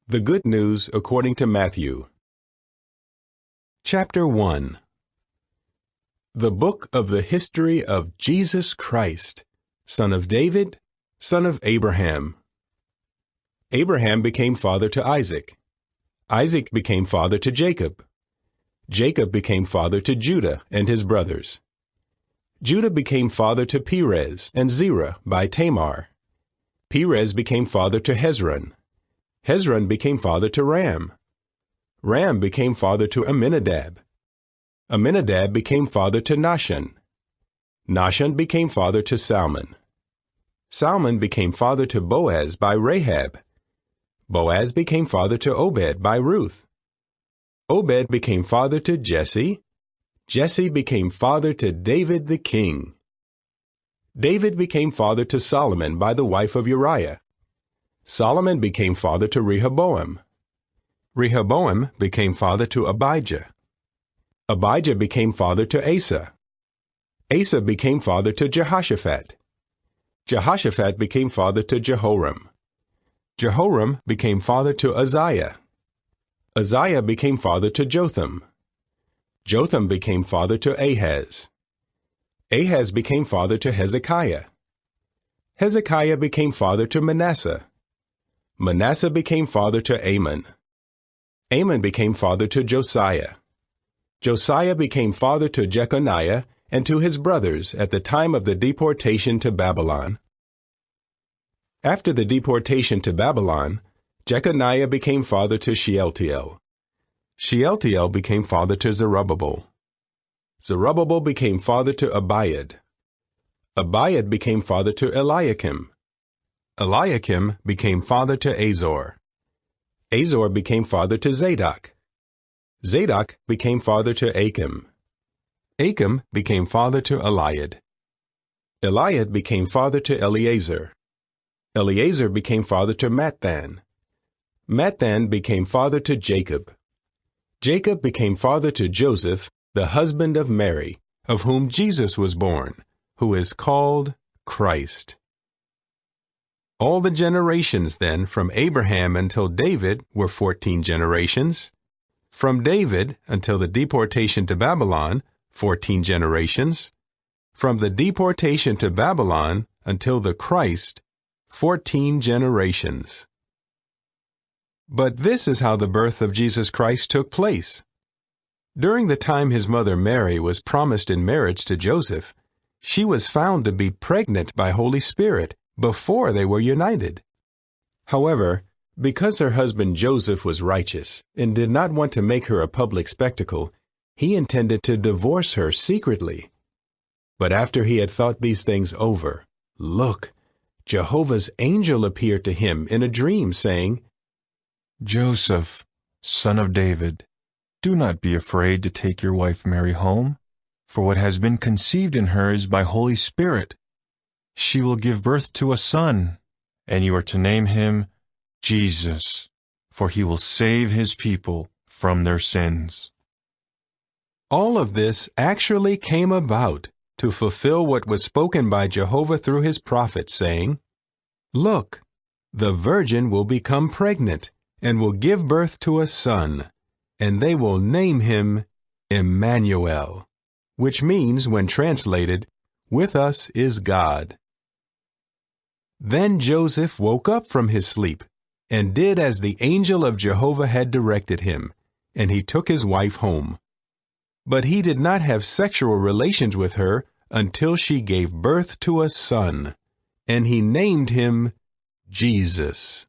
The Good News according to Matthew. Chapter 1. The Book of the History of Jesus Christ, son of David, son of Abraham. Abraham became father to Isaac. Isaac became father to Jacob. Jacob became father to Judah and his brothers. Judah became father to Perez and Zerah by Tamar. Perez became father to Hezron. Hezron became father to Ram. Ram became father to Amminadab. Amminadab became father to Nahshon. Nahshon became father to Salmon. Salmon became father to Boaz by Rahab. Boaz became father to Obed by Ruth. Obed became father to Jesse. Jesse became father to David the king. David became father to Solomon by the wife of Uriah. Solomon became father to Rehoboam. Rehoboam became father to Abijah. Abijah became father to Asa. Asa became father to Jehoshaphat. Jehoshaphat became father to Jehoram. Jehoram became father to Uzziah. Uzziah became father to Jotham. Jotham became father to Ahaz. Ahaz became father to Hezekiah. Hezekiah became father to Manasseh. Manasseh became father to Amon. Amon became father to Josiah. Josiah became father to Jeconiah and to his brothers at the time of the deportation to Babylon. After the deportation to Babylon, Jeconiah became father to Shealtiel. Shealtiel became father to Zerubbabel. Zerubbabel became father to Abiad. Abiad became father to Eliakim. Eliakim became father to Azor. Azor became father to Zadok. Zadok became father to Achim. Achim became father to Eliad. Eliad became father to Eleazar. Eleazar became father to Matthan. Matthan became father to Jacob. Jacob became father to Joseph, the husband of Mary, of whom Jesus was born, who is called Christ. All the generations, then, from Abraham until David were 14 generations. From David until the deportation to Babylon, 14 generations. From the deportation to Babylon until the Christ, 14 generations. But this is how the birth of Jesus Christ took place. During the time his mother Mary was promised in marriage to Joseph, she was found to be pregnant by Holy Spirit before they were united. However, because her husband Joseph was righteous and did not want to make her a public spectacle, he intended to divorce her secretly. But after he had thought these things over, look, Jehovah's angel appeared to him in a dream, saying, "Joseph, son of David, do not be afraid to take your wife Mary home, for what has been conceived in her is by Holy Spirit. She will give birth to a son, and you are to name him Jesus, for he will save his people from their sins." All of this actually came about to fulfill what was spoken by Jehovah through his prophet, saying, "Look, the virgin will become pregnant and will give birth to a son, and they will name him Emmanuel," which means, when translated, "With us is God." Then Joseph woke up from his sleep and did as the angel of Jehovah had directed him, and he took his wife home. But he did not have sexual relations with her until she gave birth to a son, and he named him Jesus.